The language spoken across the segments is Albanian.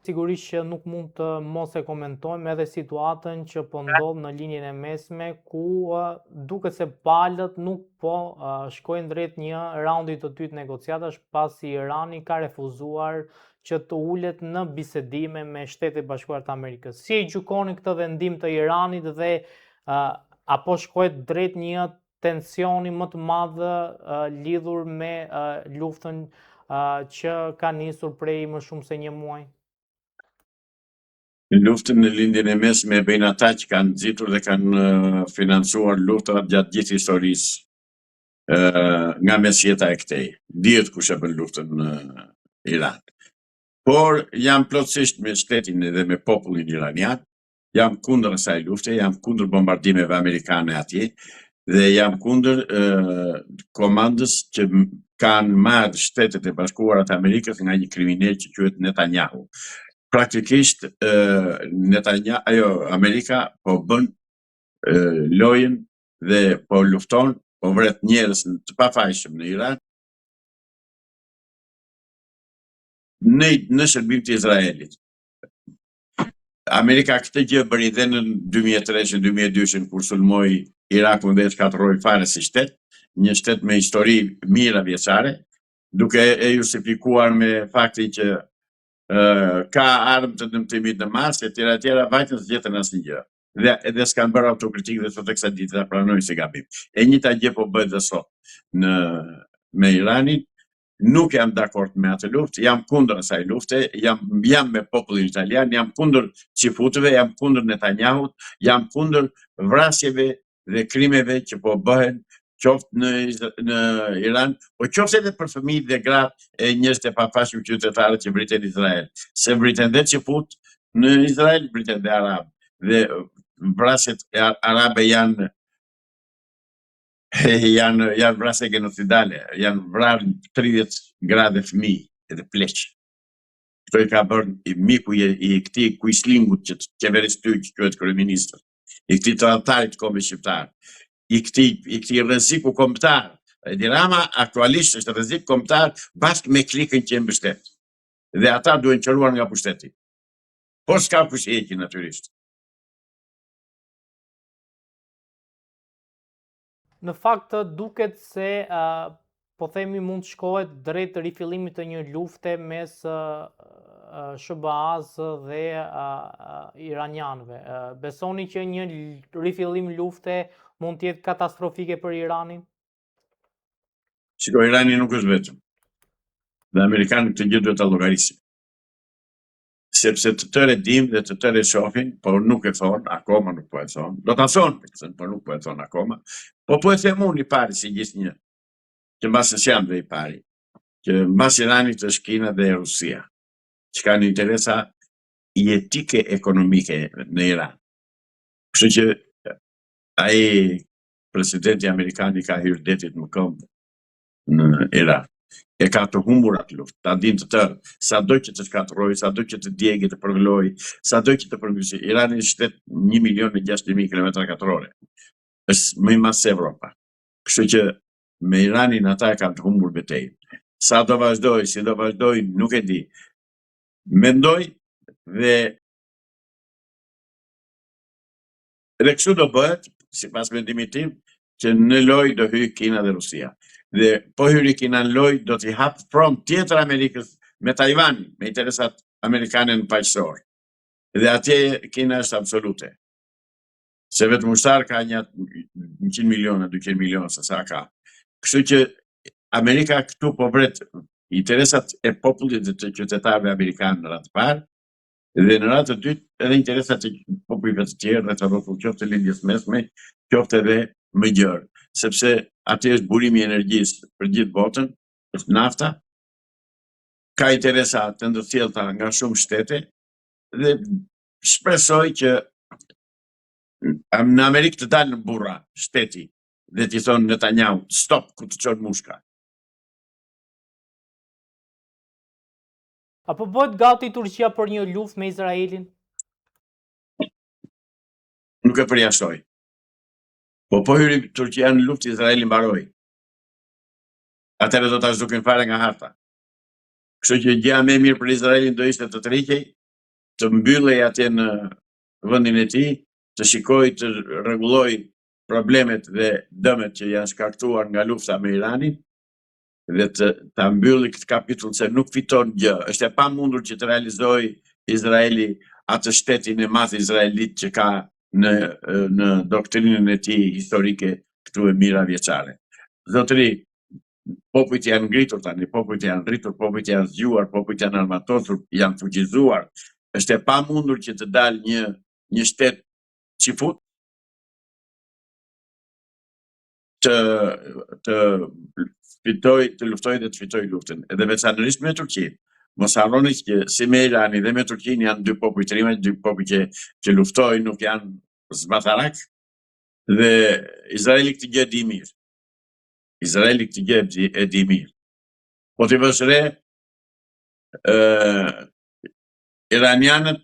Sigurisht që nuk mund të mos e komentojmë edhe situatën që po ndodh në linjën e mesme ku duket se palët nuk po shkojnë drejt një raundi të dytë negociatash pasi Irani ka refuzuar që të ulet në bisedime me Shtetet Bashkuara të Amerikës. Si e gjykoni këtë vendim të Iranit dhe apo shkohet drejt një tensioni më të madh lidhur me luftën që ka nisur prej më shumë se një muaji? Luftën në lindjen e mesme e bëjnë ata që kanë nxitur dhe kanë financuar luftrat gjatë gjithë historisë nga mesjeta e këtej. Dihet kush e bën luftën në Iran. Por jam plotësisht me shtetin dhe me popullin iranian, jam kundër asaj lufte, jam kundër bombardimeve amerikane atje dhe jam kundër komandës që kanë marrë Shtetet e Bashkuara të Amerikës nga një kriminal që quhet Netanyahu. Praktikisht Amerika po bën lojën dhe po lufton, po vret njerëz të pafajshëm në Iran në shërbim të Izraelit. Amerika këtë gjë bëri dhe në 2003-2002 kur sulmoi Irakun dhe shkatërroi fare si shtet, një shtet me histori mira vjeçare, duke e justifikuar me faktin që ka armë të dëmtimit në Mars e tjera vajtën së gjetën asnjë gjë. Dhe s'kan bërë autokritikë dhe sot e kësaj dite pranojnë se gabim. E njëjta gjë po bëhet dhe sot me Iranin. Nuk jam dakord me atë luftë, jam kundër asaj lufte, jam me popullin italian, jam kundër çifutëve, jam kundër Netanyahut, jam kundër vrasjeve dhe krimeve që po bëhen qoftë në Iran, po qoftë edhe për fëmijët dhe gratë e njerëz të pafashëm qytetarë që vriten në Izrael. Se vriten dhe çifut në Izrael, vriten dhe arab. Dhe vrasjet arabe janë vrasje genocidale, janë vrarë 30 gradë fëmijë edhe pleq. Këto i ka bërë miku i këtij Kuislingut që qeveristy që quhet kryeministër, i këtij tradhtarit kombëtar shqiptar, i këtij rreziku kombëtar. Edi Rama aktualisht është rrezik kombëtar bashkë me klikën që e mbështet. Dhe ata duhen qëruar nga pushteti. Po s'ka kush e heqë natyrisht. Në fakt duket se po themi mund të shkohet drejt rifillimit të një lufte mes SBA-s dhe iranianëve. Besoni që një rifillim lufte mund të jetë katastrofike për Iranin? Shiko, Irani nuk është vetëm. Dhe amerikanët këtë gjë duhet ta llogarisin. Sepse të tërë dim dhe të tërë shohin, por nuk e thonë, akoma nuk po e thonë. Do ta thonë, por nuk po e thonë akoma. Po e them unë i pari si gjithnjë, që mbas jam dhe i pari, që mbas Iranit është Kina dhe Rusia, që kanë interesa jetike ekonomike në Iran. Kështu që ai presidenti amerikan i ka hyrë detit më këmbë në Iran. E ka të humbur atë luftë, ta din të tërë, sado që të shkatërrojë, sado që të djegë të përgëllojë, sado që të përmbysë. Irani është shtet 1.600.000 km². Është më i madh se Evropa. Kështu që me Iranin ata e kanë të humbur betejën. Sa do vazhdoj, si do vazhdoj, nuk e di. Mendoj dhe kështu do bëhet, sipas mendimit tim, që në lojë do hyjë Kina dhe Rusia. Dhe po hyri Kina në lojë do t'i hap front tjetër Amerikës me Tajvan, me interesat amerikane në paqësor. Dhe atje Kina është absolute. Se vetëm ushtar ka 100 miliona, 200 miliona, se sa ka. Kështu që Amerika këtu po vret interesat e popullit dhe të qytetarëve amerikanë në radhë të parë, dhe në radhë të dytë edhe interesat e popujve të tjerë dhe të rrotull qoftë lindjes mesme, qoftë edhe më gjerë, sepse aty është burimi i energjisë për gjithë botën, është nafta, ka interesa të ndërthjellta nga shumë shtete dhe shpresoj që në Amerikë të dalë në burra shteti dhe t'i thonë Netanyahu, stop, ku të çon mushka. Apo bëhet gati Turqia për një luftë me Izraelin? Nuk e përjashtoj. Po hyri Turqia në luftë, Izraeli mbaroi. Atëherë do ta zhduken fare nga harta. Kështu që gjëja më e mirë për Izraelin do ishte të tërhiqej të mbyllej atje në vendin e tij, të shikoj të rregulloj problemet dhe dëmet që janë shkaktuar nga lufta me Iranin dhe ta mbylli këtë kapitull se nuk fiton gjë. Është e pamundur që të realizojë Izraeli atë shtetin e madh izraelit që ka në doktrinën e tij historike këtu e mira vjeçare. Zotëri, popujt janë ngritur tani, popujt janë rritur, popujt janë zgjuar, popujt janë armatosur, janë fuqizuar. Është e pamundur që të dalë një shtet çifut të luftoj dhe të fitoj luftën. Edhe veçanërisht me Turqinë. Mos harroni që si me Irani dhe me Turqinë janë dy popull të rrimë, dy popull që luftojnë, nuk janë zbatarak. Dhe Izraeli këtë gjë di mirë. Izraeli këtë gjë e di mirë. Po të vësh re, iranianët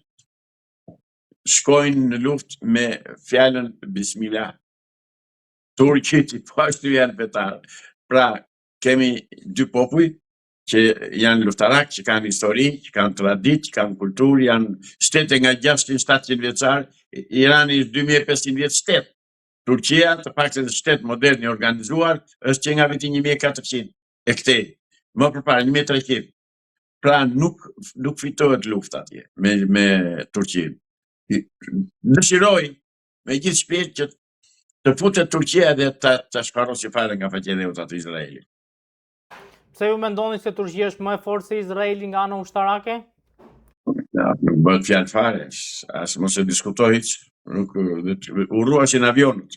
shkojnë në luftë me fjalën Bismillah. Turqit i pashtu janë fetarë. Pra, kemi dy popuj që janë luftarak, që kanë histori, që kanë tradit, që kanë kulturë, janë shtete nga 600-700 vjeçar, Irani është 2500 vjeç shtet. Turqia, të paktën shtet modern i organizuar, është që nga viti 1400 e këtej, më përpara 1300. Pra nuk fitohet lufta atje me Turqinë. Dëshiroj me gjithë shpirt që të futet Turqia dhe të shkarosi fare nga faqedeut atë Izraeli. Pse ju mendoni se Turqia është më e fortë se Izraeli nga ana ushtarake? Nuk bëhet fjalë fare, as mos e diskutoj hiç. U ruashin avionët.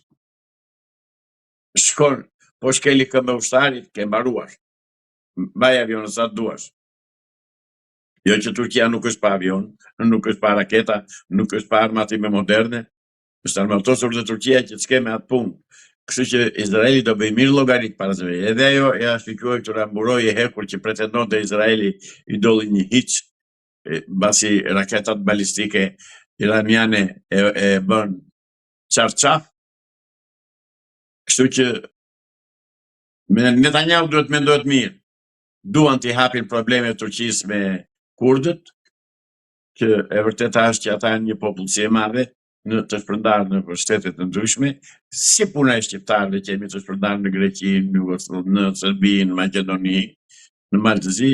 Shkon, po shkeli këmbë ushtarit, ke mbaruar. Mbaj avionët sa të duash. Jo që Turqia nuk është pa avion, nuk është pa raketa, nuk është pa armatime moderne, është armatosur dhe Turqia që s'ke me atë punë. Kështu që Izraeli do bëj mirë llogarit para se. Edhe ajo ja shpjeguoi këtë ramburoj e hekur që pretendonte Izraeli i dolli një hiç, mbasi raketat balistike iraniane e bën çarçaf. Kështu që Netanyahu duhet mendohet mirë. Duan t'i hapin problemet Turqisë me kurdët, që e vërteta është që ata janë një popullsi e madhe të shpërndarë në shtetet të ndryshme, si puna e shqiptarëve që jemi të shpërndarë në Greqi, në Serbi, në Maqedoni, në Maltëzi,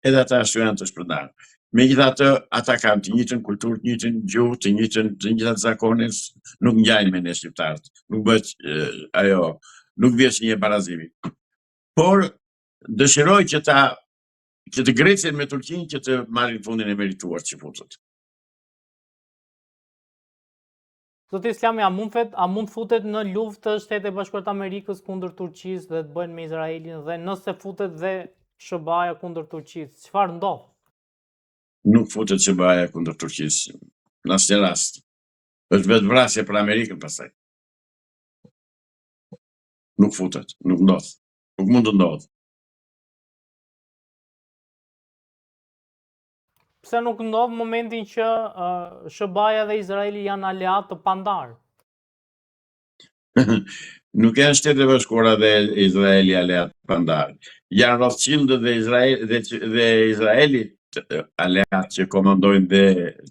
edhe ata ashtu janë të shpërndarë. Megjithatë, ata kanë të njëjtën kulturë, të njëjtën gjuhë, të njëjtat zakone, nuk ngjajnë me ne shqiptarët. Nuk bëhet nuk vjen një barazimi. Por dëshiroj që të grecin me Turqinë që të marrin fundin e merituar që futët. Zoti Islami, a mund futet në luftë Shtetet e Bashkuara të Amerikës kundër Turqisë dhe të bëjnë me Izraelin, dhe nëse futet dhe SBA-ja kundër Turqisë, çfarë ndodh? Nuk futet SBA-ja kundër Turqisë në asnjë rast. Është vetë vrasje për Amerikën pastaj. Nuk futet, nuk ndodh. Nuk mund të ndodh. Pse nuk ndodh momentin që SBA-ja dhe Izraeli janë aleat të pandar? Nuk janë Shtetet e Bashkuara dhe Izraeli aleat të pandar. Janë Rothschildët dhe Izraeli aleat që komandojnë dhe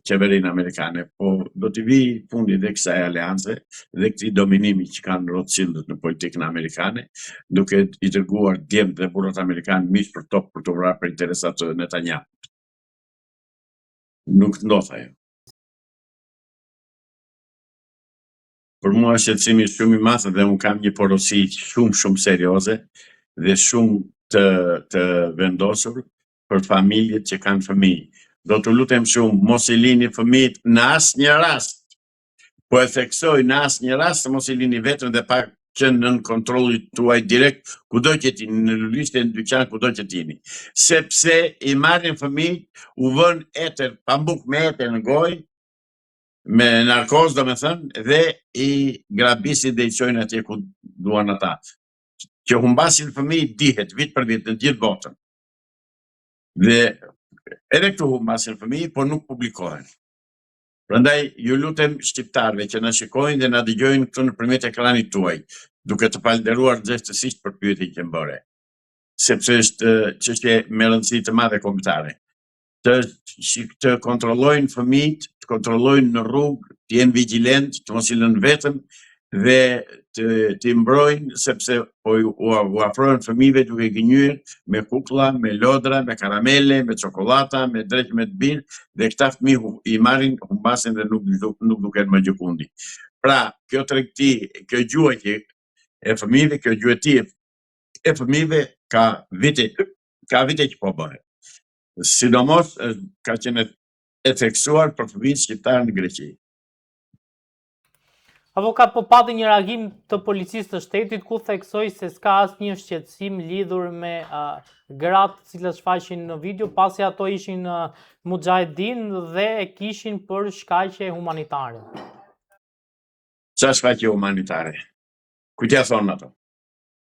qeverinë amerikane, po do t'i vi fundi dhe kësaj aleance dhe këtij dominimi që kanë Rothschildët në politikën amerikane, duke i dërguar djemt dhe burrat amerikanë miq për top për të vrarë për interesat të Netanyahu. Nuk ndodh ajo. Për mua është shqetësimi shumë i madh dhe unë kam një porosi shumë serioze dhe shumë të vendosur për familjet që kanë fëmijë. Do të lutem shumë, mos i lini fëmijët në asnjë rast. Po e theksoj, në asnjë rast mos i lini vetëm dhe pa qenë nën kontrollit tuaj direkt, kudo që t'jeni, në lulishte, në dyqan, kudo që t'jeni. Sepse i marrin fëmijët, u vën etër, pambuk me etër në gojë, me narkoz, domethënë, dhe i grabisin dhe i çojnë atje ku duan ata. Që humbasin fëmijët dihet vit për vit në gjithë botën. Dhe edhe këtu humbasin fëmijët, por nuk publikohen. Prandaj ju lutem shqiptarëve që na shikojnë dhe na dëgjojnë këtu nëpërmjet ekranit tuaj, duke të falënderuar nxehtësisht për pyetjen që më bëre, sepse është çështje me rëndësi të madhe kombëtare. të kontrollojnë fëmijët, të kontrollojnë në rrugë, të jenë vigjilent, të mos i lënë vetëm dhe të mbrojnë sepse u afrohen fëmijëve duke gënjur me kuklla, me lodra, me karamele, me çokolata, me drekë me të birë dhe këta fëmijë i marrin humbasin dhe nuk duken më gjikundi. Pra, kjo tregti, kjo gjuhje e fëmijëve, kjo gjuhëti e fëmijëve ka vite që po bëhet. Sidomos ka qenë e theksuar për fëmijët shqiptarë në Greqi. Avokat, po pati një reagim të policisë të shtetit ku theksoi se s'ka asnjë shqetësim lidhur me gratë të cilët shfaqin në video, pasi ato ishin mujahedin dhe e kishin për shkaqe humanitare. Qa shkaqe humanitare? Kujtja thonë ato?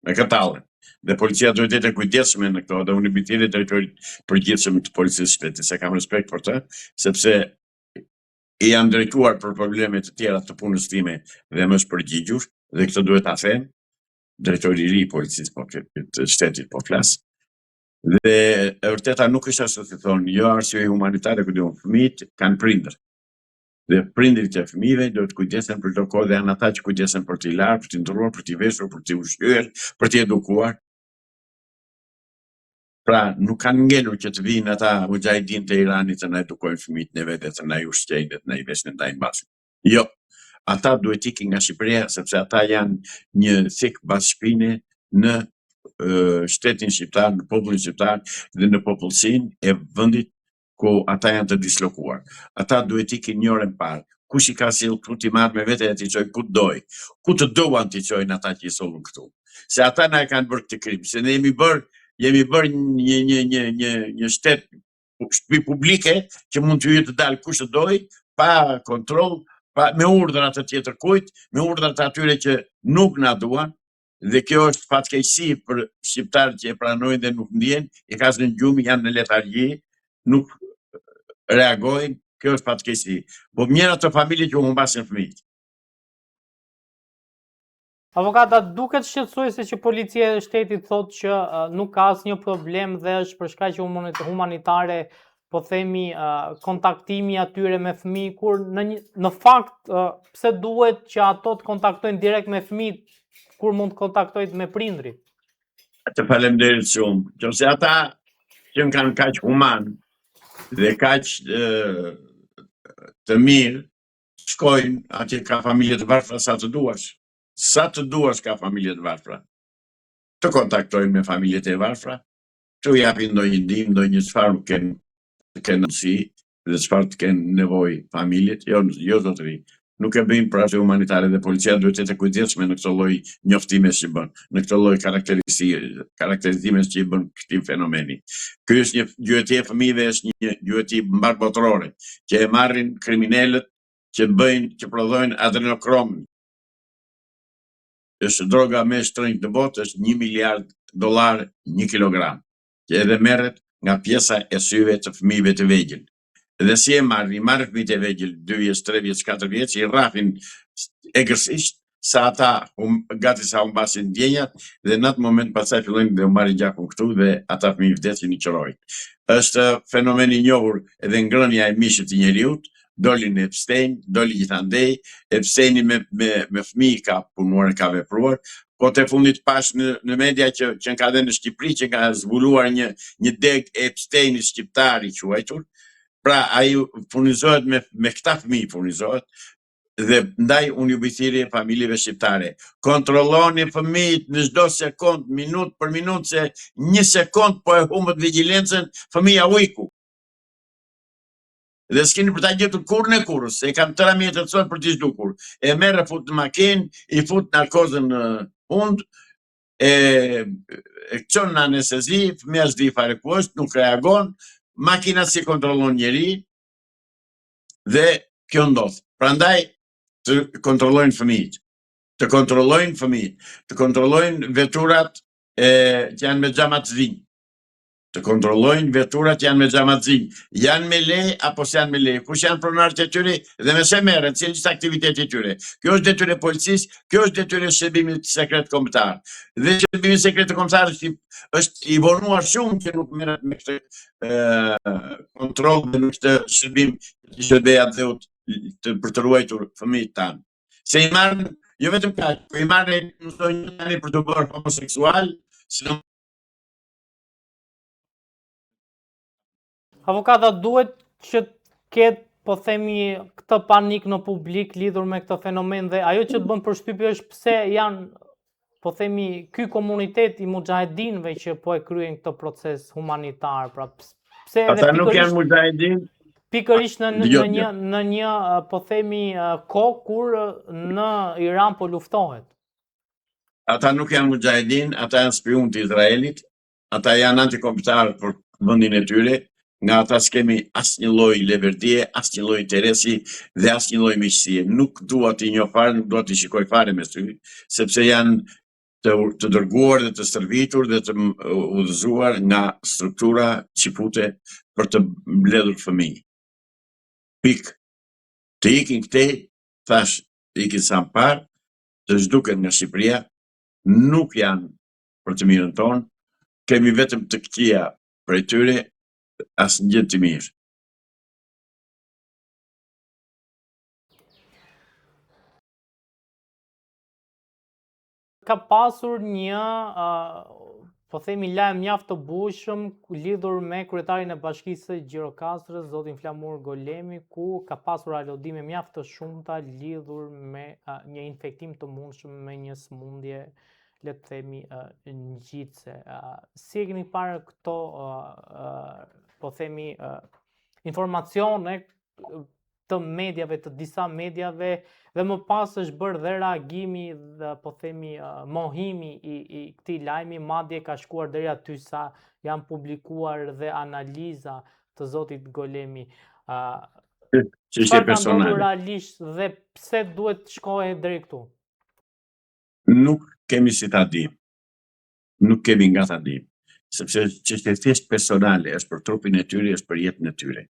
Me këtallën. Dhe policia duhet të jetë e kujdesshme në këto, dhe unë i bitire drejtorit përgjithshëm të policisë shtetit, se kam respekt për të, sepse i janë drejtuar për probleme të tjera të punës time dhe më shpërgjigjur, dhe këtë duhet ta them, drejtori i ri i policisë të shtetit po flas. Dhe e vërteta nuk është ashtu si thonë, jo arsye humanitare ku diun, fëmijët kanë prindër. Dhe prindërit e fëmijëve duhet të kujdesen për çdo kohë dhe janë ata që kujdesen për t'i larë, për t'i ndërruar, për t'i veshur, për t'i ushqyer, për t'i edukuar. Pra, nuk kanë ngelur që të vinë ata mujahedin të Iranit të na edukojnë fëmijët në vetë, të na ushqejnë, të na i veshin ndaj mbasin. Jo, ata duhet ikin nga Shqipëria sepse ata janë një thik bashkëpine në shtetin shqiptar, në popullin shqiptar dhe në popullsinë e vendit ku ata janë të dislokuar. Ata duhet ikin një orë parë. Kush i ka sill këtu ti marr me vete e ti çoj ku doj. Ku të duan ti çojnë ata që i sollën këtu. Se ata na e kanë bërë këtë krim, se ne jemi bërë një shtëpi publike që mund të hyjë të dalë kush të doj, pa kontroll, me urdhra të tjetër kujt, me urdhra të atyre që nuk na duan, dhe kjo është fatkeqësi për shqiptarët që e pranojnë dhe nuk ndjehen, i ka zënë gjumi, janë në letargji, nuk reagojnë, kjo është fatkeqësi. Po mjera të familje që u humbasin fëmijët. Avokata, duket shqetësuese që policia e shtetit thotë që nuk ka asnjë problem dhe është për shkaqe humanitare, po themi, kontaktimi atyre me fëmijë, kur në fakt pse duhet që ato të kontaktojnë direkt me fëmijët kur mund të kontaktojnë me prindrit? Të faleminderit shumë. Qose ata që kanë kaq human dhe kaq të mirë, shkojnë atje ka familje të varfra sa të duash. Sa të duash ka familje të varfra. Të kontaktojnë me familjet e varfra, të japin ndonjë ndihmë, ndonjë çfarë kanë mundësi dhe çfarë të kenë nevojë familjet, jo zotëri. Nuk e bëjmë për arsye humanitare dhe policia duhet të jetë e kujdesshme në këtë lloj njoftimesh që bën, në këtë lloj karakterizimesh që i bën këtij fenomeni. Ky është një gjuhëti e fëmijëve, është një gjuhëti mbarbotrore, që e marrin kriminalët që prodhojnë adrenokrom. Është droga më e shtrenjtë në botë, është $1 miliard 1 kilogram, që edhe merret nga pjesa e syve të fëmijëve të vegjël. Dhe si e marrin fëmijët e vegjël 2 vjeç, 3 vjeç, 4 vjeç, i rrafin egërsisht sa ata gati sa humbasin ndjenjat dhe në atë moment pastaj fillojnë dhe u marrin gjakun këtu dhe ata fëmijë vdesin i qërojnë. Është fenomen i njohur edhe ngrënia e mishit të njeriut, doli në Epstein, doli gjithandej, Epsteini me fëmijë ka punuar, ka vepruar, po të fundit pash në media që ka dhe në Shqipëri, që ka zbuluar një deg Epsteini shqiptar i quajtur. Pra, ai furnizohet me këta fëmijë furnizohet, dhe ndaj unë ju bëjthiri e familjeve shqiptare. Kontrolloni fëmijët në çdo sekond, minut për minut, se 1 sekond po e humbët vigjilencën, fëmija ujku. Dhe s'keni për ta gjetur kurrë në kurrës, se kanë tëra mjetërcoj për t'i zhdukur. E merre fut në makinë, i fut narkozën në hund, e çon në anestezi, fëmija s'di fare ku është, nuk reagon, makina si kontrollon njeri, dhe kjo ndodh. Prandaj të kontrollojnë fëmijët, të kontrollojnë veturat që janë me xhama të zinj, të kontrollojnë veturat janë me xhamaxhin, janë me le apo s'janë me le, kush janë pronarët e tyre dhe me se merren, cili është aktiviteti i tyre. Kjo është detyrë e policisë, kjo është detyrë e shërbimit sekret kombëtar. Dhe shërbimi sekret kombëtar është i vonuar shumë që nuk merret me këtë kontroll dhe me këtë shërbim që shërbeja dheut për të ruajtur fëmijët tanë. Se i marrin, jo vetëm kaq, po i marrin mësojnë për të bërë homoseksual, sino Avokata, duhet që ketë, po themi, këtë panik në publik lidhur me këtë fenomen dhe ajo që të bën përshtypje është pse janë, po themi, ky komunitet i mujahedinëve që po e kryen këtë proces humanitar, pra pse ata nuk janë mujahedin. Pikërisht në një po themi kohë kur në Iran po luftohet. Ata nuk janë mujahedin, ata janë spion të Izraelit, ata janë antikombëtar për vendin e tyre. Nga ata s'kemi asnjë lloj leverdie, asnjë lloj interesi dhe asnjë lloj miqësie. Nuk dua t'i njoh fare, nuk dua t'i shikoj fare me sy, sepse janë të dërguar dhe të stërvitur dhe të udhëzuar nga struktura qifute për të mbledhur fëmijë. Pik. Të ikin këtej, thash, ikin sa më parë, të zhduken nga Shqipëria, nuk janë për të mirën tonë, kemi vetëm të këqija prej tyre, asë një gjë të mirë. Ka pasur një, po themi, lajm mjaft të bushëm lidhur me kryetarin e Bashkisë së Gjirokastrës, zotin Flamur Golemi, ku ka pasur alodime mjaft të shumta lidhur me një infektim të mundshëm me një sëmundje, le të themi, ngjitse. Si e keni parë këto, po themi, informacione të mediave, të disa mediave, dhe më pas është bërë dhe reagimi dhe, po themi, mohimi i këtij lajmi, madje ka shkuar deri aty sa janë publikuar dhe analiza të zotit Golemi. Çfarë ka ndodhur realisht dhe pse duhet të shkohet deri këtu? Nuk kemi si ta dim. Nuk kemi nga ta dim. Sepse çështja thjesht personale, është për trupin e tyre, është për jetën e tyre.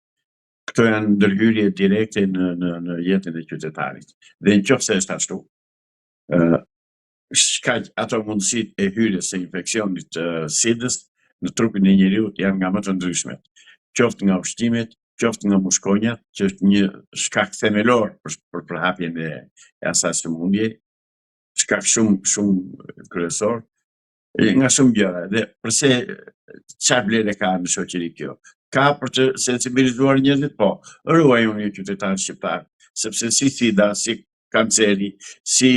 Këto janë ndërhyrje direkte në jetën e qytetarit. Dhe nëse është ashtu, shkaq ato mundësitë e hyrjes së infeksionit sidës në trupin e njeriut janë nga më të ndryshmet. Qoftë nga ushqimet, qoftë nga muskonjat, që është një shkak themelor për përhapjen e asaj sëmundje, shkak shumë kryesor, nga shumë gjëra. Dhe përse çfarë vlerë ka në shoqëri kjo? Ka për të sensibilizuar njerëzit, po. Ruajuni një qytetar shqiptar, sepse si sida, si kanceri, si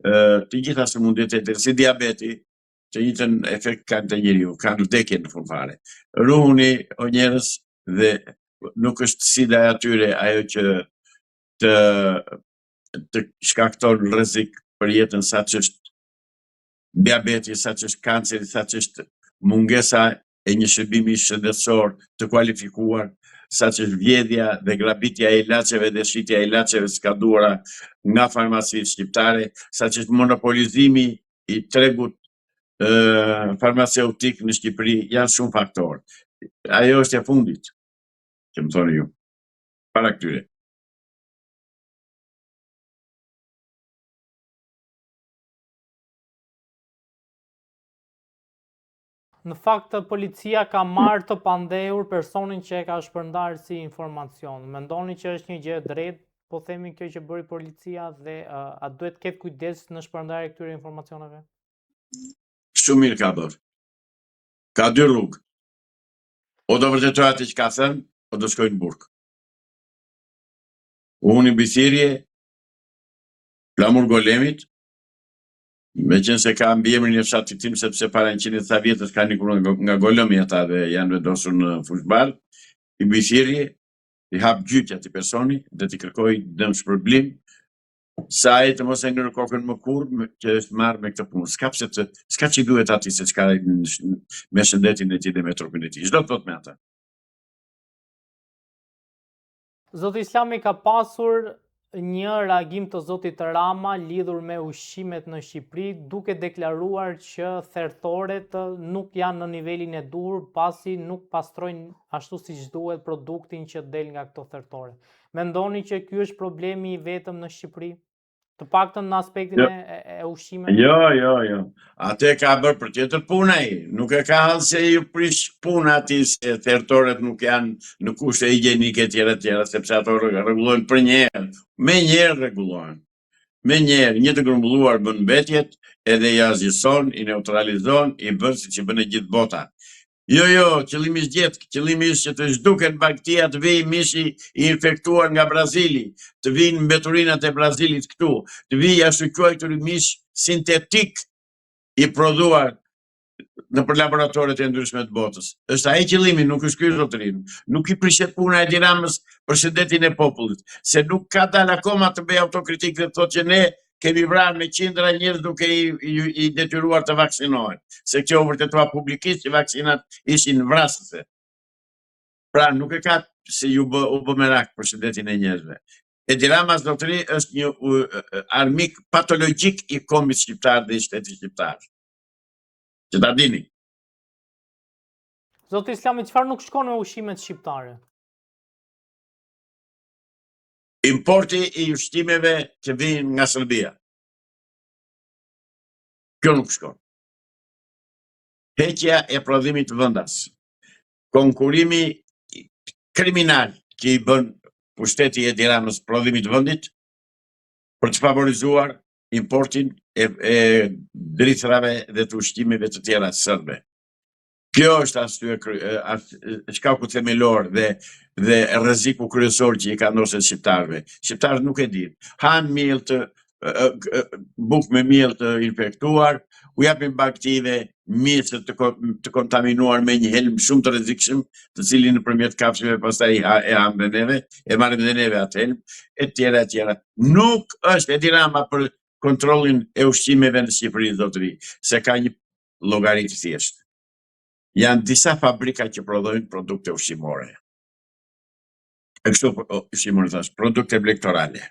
të gjitha sëmundjet e tjera, si diabeti, të njëjtën efekt kanë te njeriu, kanë vdekje në fund fare. Ruhuni o njerëz, dhe nuk është sida e atyre ajo që të shkakton rrezik për jetën, saç është diabeti, saç është kanceri, saç është mungesa e një shërbimi shëndetësor të kualifikuar, saç është vjedhja dhe grabitja e ilaçeve dhe shitja e ilaçeve skaduara nga farmacitë shqiptare, saç është monopolizimi i tregut farmaceutik në Shqipëri, janë shumë faktorë. Ajo është e fundit, që më thoni ju, para këtyre. Në fakt, policia ka marrë të pandehur personin që e ka shpërndarë si informacion. Mendoni që është një gjë e drejtë, po themi, kjo që bëri policia, dhe a duhet ketë kujdes në shpërndarje këtyre informacioneve? Shumë mirë ka bërë. Ka dy rrugë. O do vërtetoj atë që ka thënë, o do shkojnë në burg. Unë i bisirje, Flamur Golemit, me qenë se ka mbiemrin e fshatit tim, sepse para 100 vjetës ka nikur nga Golemi ata dhe janë vendosur në fushbar, i bisirje, i hap gjyqja të personi dhe t'i kërkoj dëm shpërblim, sa ai të mos e ngërë kokën më kurrë që është marrë me këtë punë. S'ka që duhet ati se çka me shëndetin e tij dhe me trupin e tij. Çdo të thot me ata. Zoti Islami ka pasur një reagim të zotit Rama lidhur me ushqimet në Shqipëri, duke deklaruar që therthoret nuk janë në nivelin e duhur pasi nuk pastrojnë ashtu siç duhet produktin që del nga këto thertore. Mendoni që ky është problemi i vetëm në Shqipëri? Të paktën në aspektin e ushqimeve? Jo. Atë ka bërë për tjetër puna ai. Nuk e ka hallë se ju prish puna ati se thertoret nuk janë në kushte higjienike tjera, sepse ato rregullohen për një herë. Me një herë rregullohen. Me një herë, një të grumbulluar bën mbetjet, edhe i azgjëson, i neutralizon, i bën siç i bën e gjithë bota. Jo, qëllimi është gjetë, qëllimi është që të zhduken bakteria, të vijë mishi i infektuar nga Brazili, të vinë mbeturinat e Brazilit këtu, të vijë ashtu quajtur mish sintetik i prodhuar në për laboratoret e ndryshme të botës. Është ai qëllimi, nuk është ky zotërin. Nuk i prishet puna e Edi Ramës për shëndetin e popullit, se nuk ka dalë akoma të bëj autokritik dhe të thotë që ne kemi vrarë me qindra njerëz duke i detyruar të vaksinohen, se kjo vërtetua publikisht që vaksinat ishin vrasëse. Pra nuk e ka se u bë merak për shëndetin e njerëzve. Edi Rama zotëri është një armik patologjik i kombit shqiptar dhe i shtetit shqiptar. Që ta dini. Zoti Islami, çfarë nuk shkon me ushqimet shqiptare? Importi i ushqimeve që vijnë nga Serbia. Kjo nuk shkon. Heqja e prodhimit vendas. Konkurimi kriminal që i bën pushteti i Edi Ramës prodhimit vendit për të favorizuar importin e drithrave dhe të ushqimeve të tjera serbe. Kjo është shkaku themelor dhe rreziku kryesor që i ka ndosur shqiptarëve. Shqiptarët nuk e dinë. Han miell bukë me miell të infektuar, u japin baktive, mjese të kontaminuar me një helm shumë të rrezikshëm, të cilin nëpërmjet kafshëve pastaj e hambën neve, e marrim dhe neve atë helm, e tjera. Nuk është Edi Rama për kontrollin e ushqimeve në Shqipëri, zotëri, se ka një llogari të thjeshtë. Janë disa fabrika që prodhojnë produkte ushqimore. E kështu ushqimore thash, produkte blegtorale.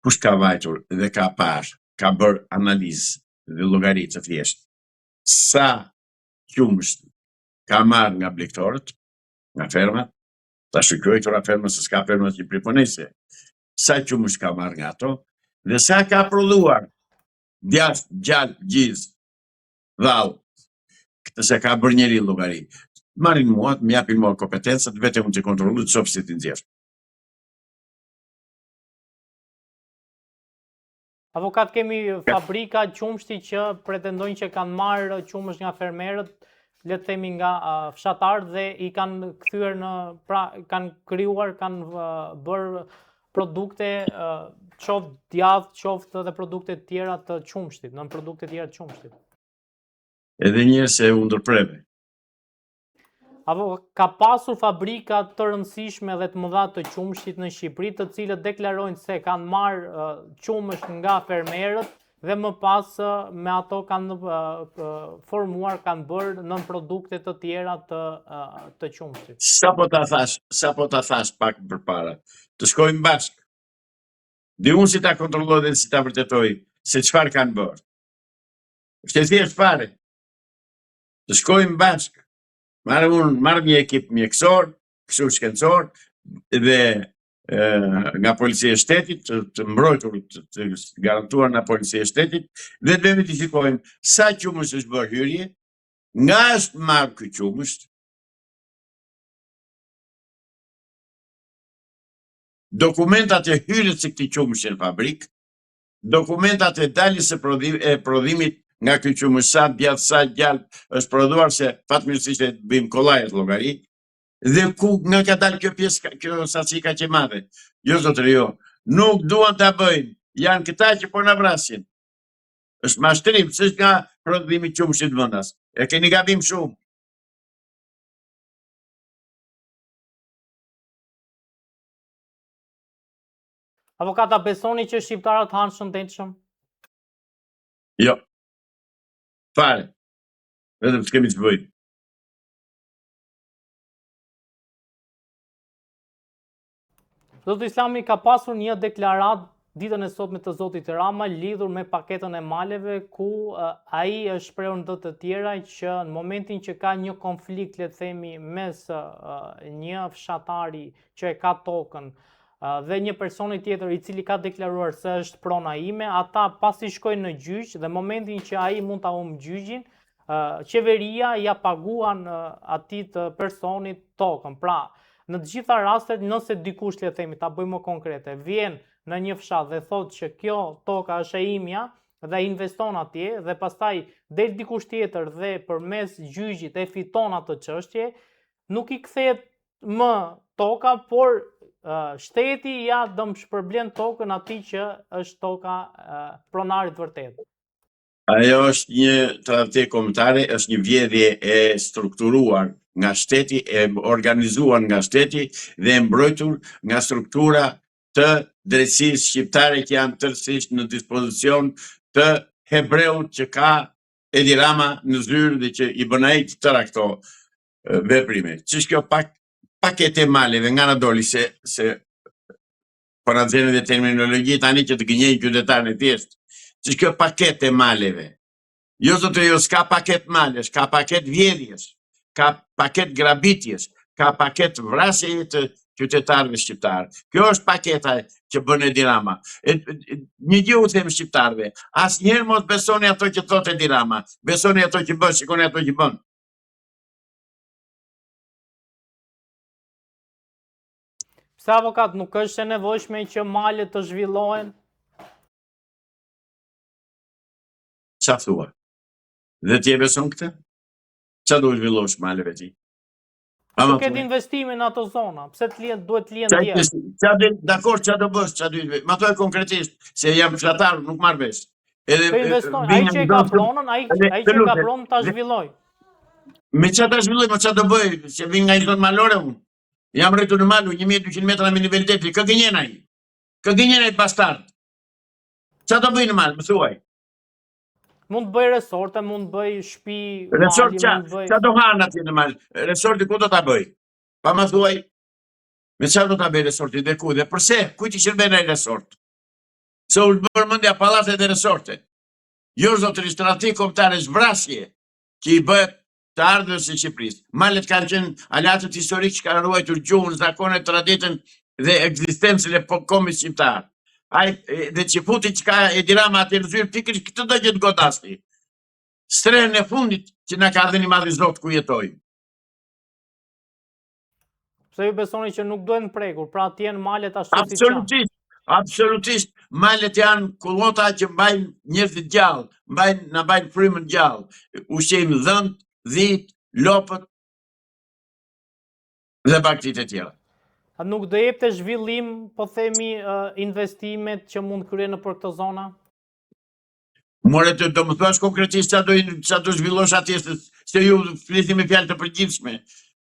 Kush ka vajtur dhe ka parë, ka bërë analizë dhe llogari të thjeshtë. Sa qumësht ka marrë nga blegtorët, nga fermat, ta shikoj këto ferma se s'ka ferma që priponese. Sa qumësht ka marrë nga ato dhe sa ka prodhuar djathtë, gjallë, gjizë, dhallë. Këtë se ka bërë njeri llogari. Marrin mua, më japin mua kompetencat, vetëm unë të kontrolloj të shoh si të nxjerr. Avokat, kemi fabrika qumshti që pretendojnë që kanë marrë qumësht nga fermerët, le të themi nga fshatarët dhe i kanë kthyer kanë krijuar, kanë bërë produkte qoftë djathtë, qoftë edhe produkte të tjera të qumshtit, nën produkte të tjera të qumshtit. Edhe një se u ndërpreve. Apo ka pasur fabrika të rëndësishme dhe të mëdha të qumshtit në Shqipëri, të cilët deklarojnë se kanë marrë qumësht nga fermerët dhe më pas me ato kanë formuar, kanë bërë nën produkte të tjera të qumshtit. Sa po ta thash pak përpara, të shkojmë bashkë. Dhe unë si ta kontrolloj dhe si ta vërtetoj se çfarë kanë bërë. Është e thjeshtë fare. Të shkojmë bashkë. Marrë një ekip mjekësor, kështu shkencor, dhe nga policia e shtetit, të mbrojtur, të garantuar nga policia e shtetit, dhe të verifikojmë sa qumësht është bërë hyrje, nga është marrë ky qumësht, dokumentat e hyrjes së këtij qumështi në fabrikë, dokumentat e daljes së prodhimit nga ky qumësht, sa djathtë, sa gjallë është prodhuar, se fatmirësisht e bëjmë kollajet llogari, dhe ku nga ka dalë kjo pjesë, kjo saci kaq e madhe. Jo zotëri, jo, nuk duan ta bëjnë, janë këta që po na vrasin. Është mashtrim, s'është nga prodhimi i qumshtit vendas. E keni gabim shumë. Avokata, besoni që shqiptarët hanë shëndetshëm? Jo. Fare. Vetëm s'kemi të bëjmë. Zoti Islami ka pasur një deklaratë ditën e sotme të zotit Rama lidhur me paketën e maleve ku ai është shprehur ndër të tjera që në momentin që ka një konflikt, le të themi, mes një fshatari që e ka tokën dhe një personi tjetër i cili ka deklaruar se është prona ime, ata pasi shkojnë në gjyq dhe momentin që ai mund ta humbë gjyqin, qeveria ja paguan atij të personit tokën. Pra, në të gjitha rastet, nëse dikush, le të themi, ta bëjmë më konkrete, vjen në një fshat dhe thotë që kjo toka është e imja dhe investon atje dhe pastaj del dikush tjetër dhe përmes gjyqit e fiton atë çështje, nuk i kthehet më toka, por shteti ja dëmshpërblen tokën atij që është toka pronarit vërtet. Ajo është një tradhti kombëtare, është një vjedhje e strukturuar nga shteti, e organizuar nga shteti dhe e mbrojtur nga struktura të drejtësisë shqiptare që janë tërësisht në dispozicion të hebreut që ka Edi Rama në zyrë dhe që i bën ai të tëra këto veprime. Ç'është kjo paketë maleve nga na doli se po na nxjerrin dhe terminologji tani që të gënjejnë qytetarën e thjeshtë. Ç'është kjo paketë maleve? Jo zotë, jo, s'ka paket malesh, ka paket vjedhjes, ka paket grabitjes, ka paket vrasje të qytetarëve shqiptarë. Kjo është paketa që bën Edi Rama. Një gjë u them shqiptarëve, asnjëherë mos besoni ato që thotë Edi Rama, besoni ato që bën, shikoni ato që bën. Pse avokat, nuk është e nevojshme që malet të zhvillohen? Qa thua? Dhe ti e beson këtë? Qa do zhvillosh maleve ti? Të ketë investime në ato zona, pse duhet të lihen djerë? Dakor, qa do bësh, ma thoj konkretisht, se jam fshatar, nuk marr vesh. Ai që ka pronën, ai që ka pronën ta zhvilloj. Me qa ta zhvilloj, ma qa do bëj, se vin nga një zonë malore unë. Jam rritur në malu, 1200 metra me niveliteti, kë gënjen ai? Kë gënjen ai bastard? Qa do bëj në malë, më thuaj? Mund të bëj resorte, mund të bëj shtëpi, resort qa do hanë atje në malë? Resorti ku do ta bëj? Pa më thuaj, me qa do ta bëj resorti dhe ku? Dhe përse? Kujt i shërben ai resort? Se u bërmendja pallate dhe resorte. Jo zotërisht, tradhti kombëtare zbrasje që i bëhet të ardhurës së Shqipërisë. Malet kanë qenë aleatët historik që kanë ruajtur gjuhën, zakonet, traditën dhe ekzistencën e kombit shqiptar. Ai dhe që futi që ka Edi Rama atje në zyrë, pikërisht këtë do që të godasti. Strehën e fundit që na ka dhënë i madhi Zot ku jetojmë. Pse ju besoni që nuk duhen prekur, pra të jenë malet ashtu siç janë? Absolutisht, absolutisht. Malet janë kullota që mbajnë njerëzit gjallë, na mbajnë frymën gjallë. Ushqejmë dhënt, dhit, lopët dhe baktit e tjera. A nuk do jepte zhvillim, po themi, investimet që mund kryen në për këto zona? More të do më thuash konkretisht qa do zhvillosh atje, se ju flisni me fjalë të përgjithshme.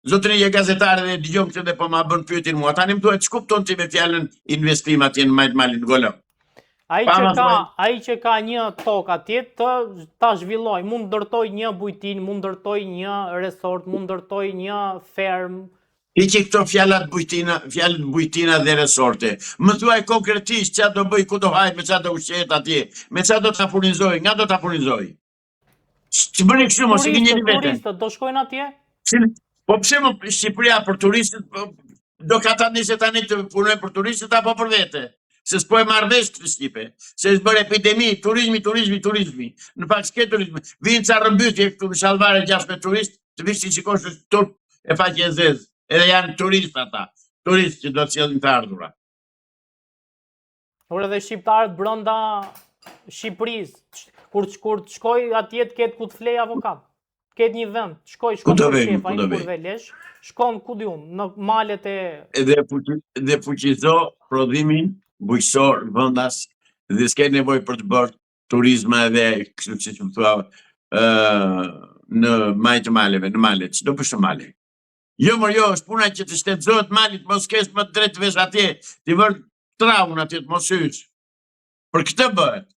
Zotërinje gazetare dhe dëgjom këtë dhe po ma bën pyetjen mua. Tani më thuaj, ç'kupton ti me fjalën investim atje në Majt Malin Golëm? Ai që ka një tokë atje ta zhvilloj, mund ndërtoj një bujtin, mund ndërtoj një resort, mund ndërtoj një ferm. I që këto fjalët bujtina dhe resorte. Më thuaj konkretisht qa do bëj, ku do hajt, me qa do ushqet atje, me qa do ta furnizoj, nga do ta furnizoj? Që bëni kështu mos i gënjeni veten. Turistët do shkojnë atje? Po pse më Shqipëria për turistët, do ka ta nisë tani të punojnë për turistët apo për vete? Se s'po e marrë vesh këtë Shqipe, se s'bër epidemi, turizmi. Në pak s'ke turizmi. Vinë ca rëmbytje këtu në Shalvare 16 turist, të vish që shikosh të turp e faqe e zezë. Edhe janë turistë ata, turistë që do të sjellin të ardhurat. Por edhe shqiptarët brenda Shqipërisë, kur të shkoj atje të ketë ku të flej avokat. Ketë një vend, shkon për shef, ai kur velesh, shkon ku diun, në malet e dhe fuqizo prodhimin bujqësor vendas dhe s'ke nevojë për të bërë turizma edhe kështu siç më thua në Majt të Maleve, në Malet, ç'do bësh në Male? Jo, është puna që të shtetëzohet Malit, mos kesh më drejt vesh atje, ti vër traun atje të mos hysh. Për këtë bëhet.